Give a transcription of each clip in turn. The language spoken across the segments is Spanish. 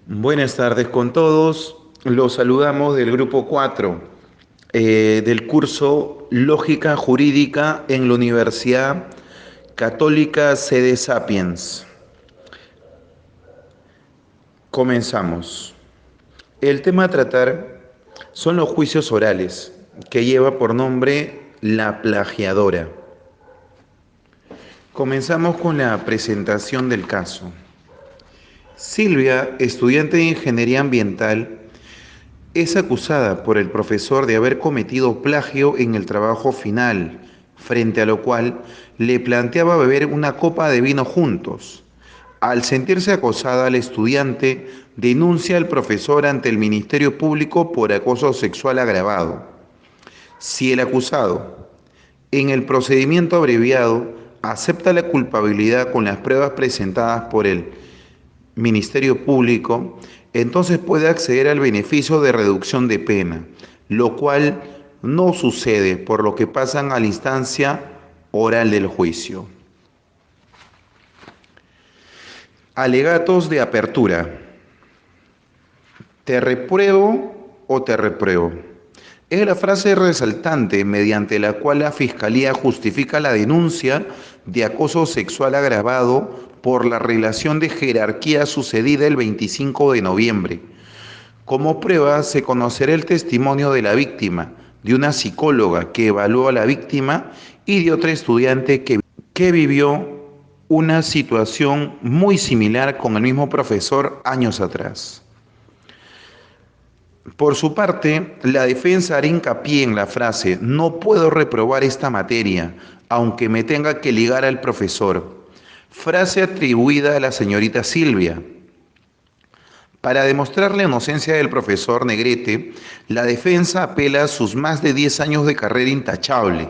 Buenas tardes con todos. Los saludamos del grupo 4 del curso Lógica Jurídica en la Universidad Católica Sede Sapiens. Comenzamos. El tema a tratar son los juicios orales, que lleva por nombre La Plagiadora. Comenzamos con la presentación del caso. Silvia, estudiante de Ingeniería Ambiental, es acusada por el profesor de haber cometido plagio en el trabajo final, frente a lo cual le planteaba beber una copa de vino juntos. Al sentirse acosada, la estudiante denuncia al profesor ante el Ministerio Público por acoso sexual agravado. Si el acusado, en el procedimiento abreviado, acepta la culpabilidad con las pruebas presentadas por el Ministerio Público, entonces puede acceder al beneficio de reducción de pena, lo cual no sucede, por lo que pasan a la instancia oral del juicio. Alegatos de apertura. ¿Te repruebo o te repruebo? Es la frase resaltante mediante la cual la Fiscalía justifica la denuncia de acoso sexual agravado por la relación de jerarquía sucedida el 25 de noviembre. Como prueba se conocerá el testimonio de la víctima, de una psicóloga que evaluó a la víctima y de otra estudiante que vivió una situación muy similar con el mismo profesor años atrás. Por su parte, la defensa hará hincapié en la frase "no puedo reprobar esta materia, aunque me tenga que ligar al profesor", frase atribuida a la señorita Silvia. Para demostrar la inocencia del profesor Negrete, la defensa apela a sus más de 10 años de carrera intachable.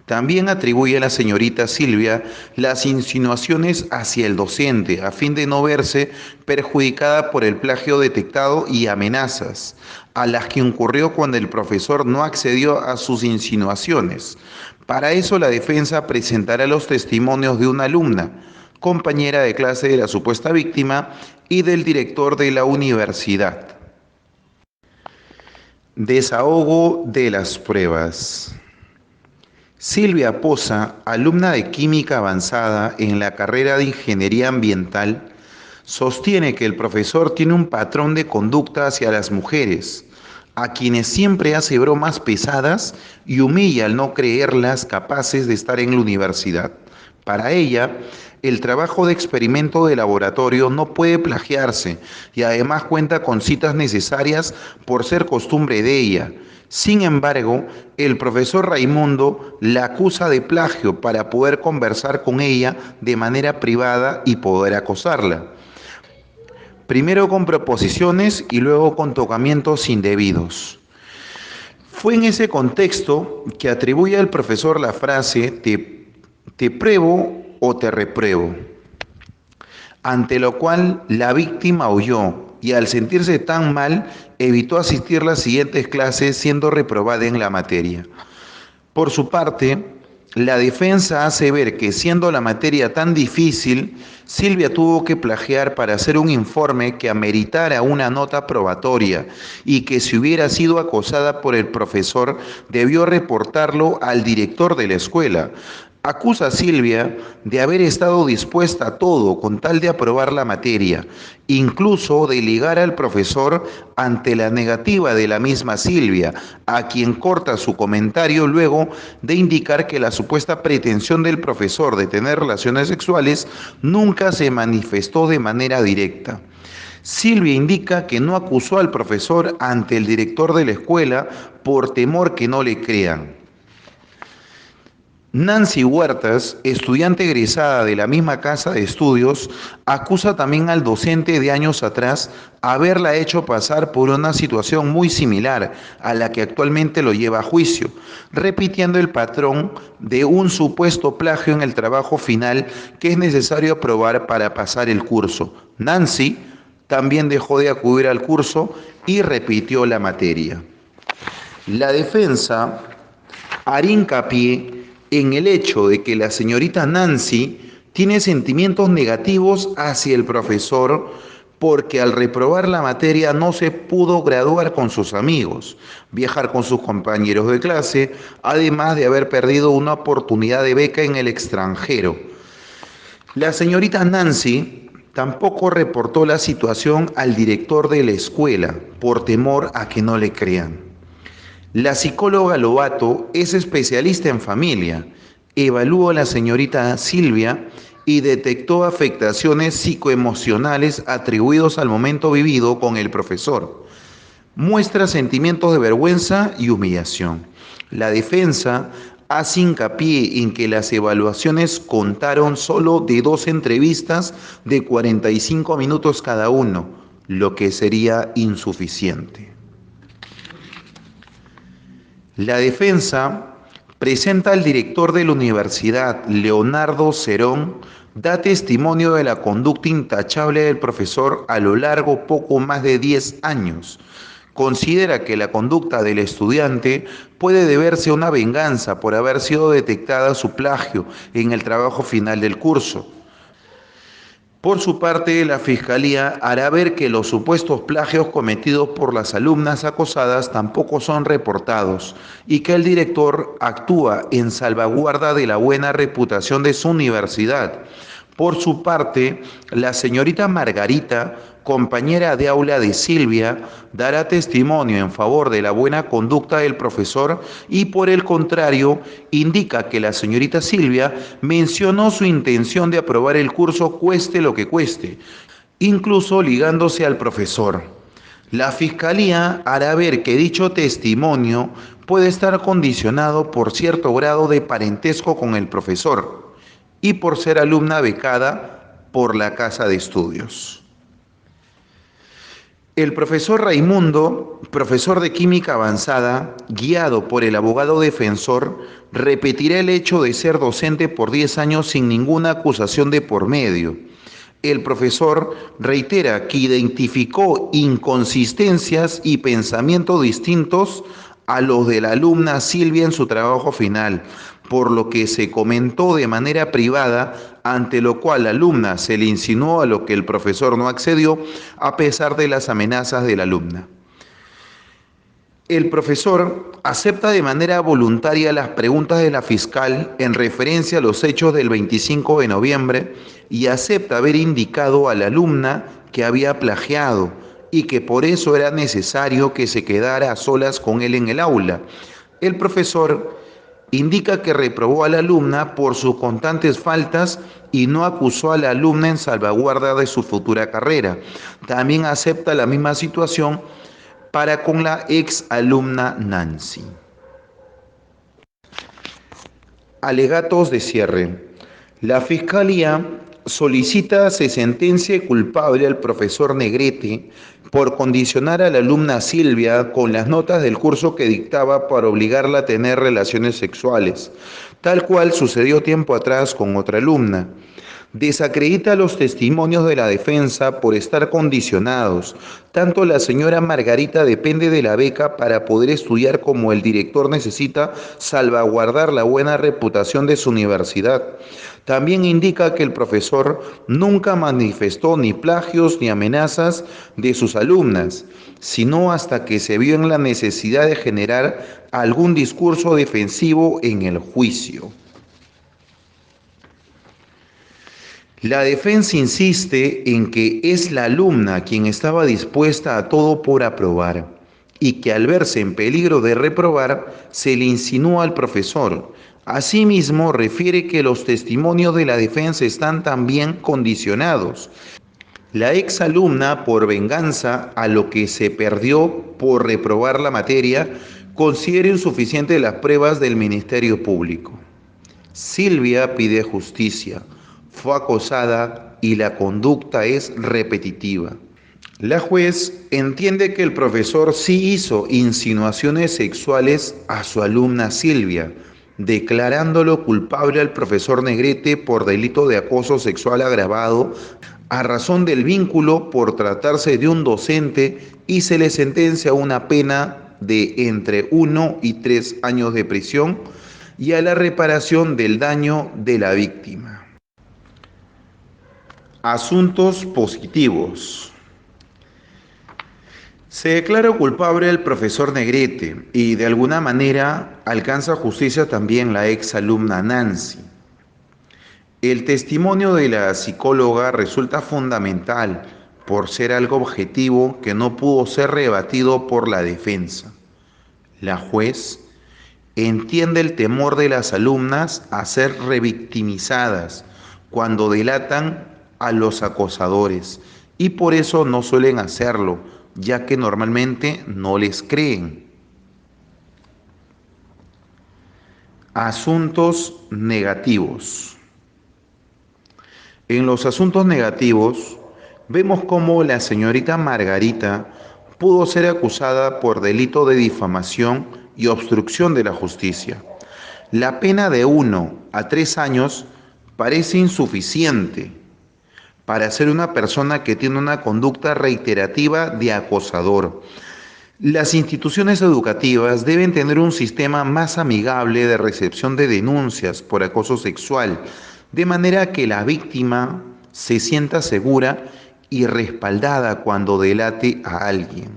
También atribuye a la señorita Silvia las insinuaciones hacia el docente, a fin de no verse perjudicada por el plagio detectado, y amenazas, a las que incurrió cuando el profesor no accedió a sus insinuaciones. Para eso la defensa presentará los testimonios de una alumna, compañera de clase de la supuesta víctima, y del director de la universidad. Desahogo de las pruebas. Silvia Poza, alumna de Química Avanzada en la carrera de Ingeniería Ambiental, sostiene que el profesor tiene un patrón de conducta hacia las mujeres, a quienes siempre hace bromas pesadas y humilla al no creerlas capaces de estar en la universidad. Para ella, el trabajo de experimento de laboratorio no puede plagiarse y además cuenta con citas necesarias por ser costumbre de ella. Sin embargo, el profesor Raimundo la acusa de plagio para poder conversar con ella de manera privada y poder acosarla. Primero con proposiciones y luego con tocamientos indebidos. Fue en ese contexto que atribuye al profesor la frase te pruebo o te repruebo, ante lo cual la víctima huyó y, al sentirse tan mal, evitó asistir las siguientes clases, siendo reprobada en la materia. Por su parte, la defensa hace ver que, siendo la materia tan difícil, Silvia tuvo que plagiar para hacer un informe que ameritara una nota probatoria, y que, si hubiera sido acosada por el profesor, debió reportarlo al director de la escuela. Acusa a Silvia de haber estado dispuesta a todo con tal de aprobar la materia, incluso de ligar al profesor ante la negativa de la misma Silvia, a quien corta su comentario luego de indicar que la supuesta pretensión del profesor de tener relaciones sexuales nunca se manifestó de manera directa. Silvia indica que no acusó al profesor ante el director de la escuela por temor que no le crean. Nancy Huertas, estudiante egresada de la misma casa de estudios, acusa también al docente de años atrás haberla hecho pasar por una situación muy similar a la que actualmente lo lleva a juicio, repitiendo el patrón de un supuesto plagio en el trabajo final que es necesario aprobar para pasar el curso. Nancy también dejó de acudir al curso y repitió la materia. La defensa hará hincapié en el hecho de que la señorita Nancy tiene sentimientos negativos hacia el profesor porque al reprobar la materia no se pudo graduar con sus amigos, viajar con sus compañeros de clase, además de haber perdido una oportunidad de beca en el extranjero. La señorita Nancy tampoco reportó la situación al director de la escuela por temor a que no le crean. La psicóloga Lobato es especialista en familia. Evaluó a la señorita Silvia y detectó afectaciones psicoemocionales atribuidos al momento vivido con el profesor. Muestra sentimientos de vergüenza y humillación. La defensa hace hincapié en que las evaluaciones contaron solo de 2 entrevistas de 45 minutos cada uno, lo que sería insuficiente. La defensa presenta al director de la universidad, Leonardo Cerón, da testimonio de la conducta intachable del profesor a lo largo poco más de 10 años. Considera que la conducta del estudiante puede deberse a una venganza por haber sido detectada su plagio en el trabajo final del curso. Por su parte, la Fiscalía hará ver que los supuestos plagios cometidos por las alumnas acosadas tampoco son reportados y que el director actúa en salvaguarda de la buena reputación de su universidad. Por su parte, la señorita Margarita, compañera de aula de Silvia, dará testimonio en favor de la buena conducta del profesor y por el contrario, indica que la señorita Silvia mencionó su intención de aprobar el curso cueste lo que cueste, incluso ligándose al profesor. La Fiscalía hará ver que dicho testimonio puede estar condicionado por cierto grado de parentesco con el profesor y por ser alumna becada por la casa de estudios. El profesor Raimundo, profesor de química avanzada, guiado por el abogado defensor, repetirá el hecho de ser docente por 10 años sin ninguna acusación de por medio. El profesor reitera que identificó inconsistencias y pensamientos distintos a los de la alumna Silvia en su trabajo final, por lo que se comentó de manera privada, ante lo cual la alumna se le insinuó a lo que el profesor no accedió a pesar de las amenazas de la alumna. El profesor acepta de manera voluntaria las preguntas de la fiscal en referencia a los hechos del 25 de noviembre y acepta haber indicado a la alumna que había plagiado y que por eso era necesario que se quedara a solas con él en el aula. El profesor indica que reprobó a la alumna por sus constantes faltas y no acusó a la alumna en salvaguarda de su futura carrera. También acepta la misma situación para con la ex alumna Nancy. Alegatos de cierre. La Fiscalía solicita se sentencie culpable al profesor Negrete por condicionar a la alumna Silvia con las notas del curso que dictaba para obligarla a tener relaciones sexuales, tal cual sucedió tiempo atrás con otra alumna. Desacredita los testimonios de la defensa por estar condicionados. Tanto la señora Margarita depende de la beca para poder estudiar como el director necesita salvaguardar la buena reputación de su universidad. También indica que el profesor nunca manifestó ni plagios ni amenazas de sus alumnas, sino hasta que se vio en la necesidad de generar algún discurso defensivo en el juicio. La defensa insiste en que es la alumna quien estaba dispuesta a todo por aprobar y que al verse en peligro de reprobar se le insinúa al profesor. Asimismo, refiere que los testimonios de la defensa están también condicionados. La exalumna, por venganza a lo que se perdió por reprobar la materia, considera insuficientes las pruebas del Ministerio Público. Silvia pide justicia. Fue acosada y la conducta es repetitiva. La juez entiende que el profesor sí hizo insinuaciones sexuales a su alumna Silvia, declarándolo culpable al profesor Negrete por delito de acoso sexual agravado a razón del vínculo por tratarse de un docente y se le sentencia a una pena de entre 1 y 3 años de prisión y a la reparación del daño de la víctima. Asuntos positivos. Se declara culpable el profesor Negrete y de alguna manera alcanza justicia también la ex alumna Nancy. El testimonio de la psicóloga resulta fundamental por ser algo objetivo que no pudo ser rebatido por la defensa. La juez entiende el temor de las alumnas a ser revictimizadas cuando delatan a los acosadores y por eso no suelen hacerlo, ya que normalmente no les creen. Asuntos negativos. En los asuntos negativos, vemos cómo la señorita Margarita pudo ser acusada por delito de difamación y obstrucción de la justicia. La pena de 1 a 3 años parece insuficiente para ser una persona que tiene una conducta reiterativa de acosador. Las instituciones educativas deben tener un sistema más amigable de recepción de denuncias por acoso sexual, de manera que la víctima se sienta segura y respaldada cuando delate a alguien.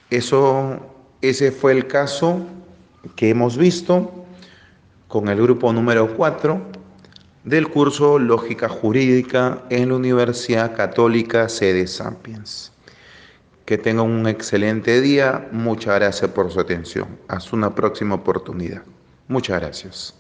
Ese fue el caso que hemos visto con el grupo número 4 del curso Lógica Jurídica en la Universidad Católica Sede Sapiens. Que tengan un excelente día. Muchas gracias por su atención. Hasta una próxima oportunidad. Muchas gracias.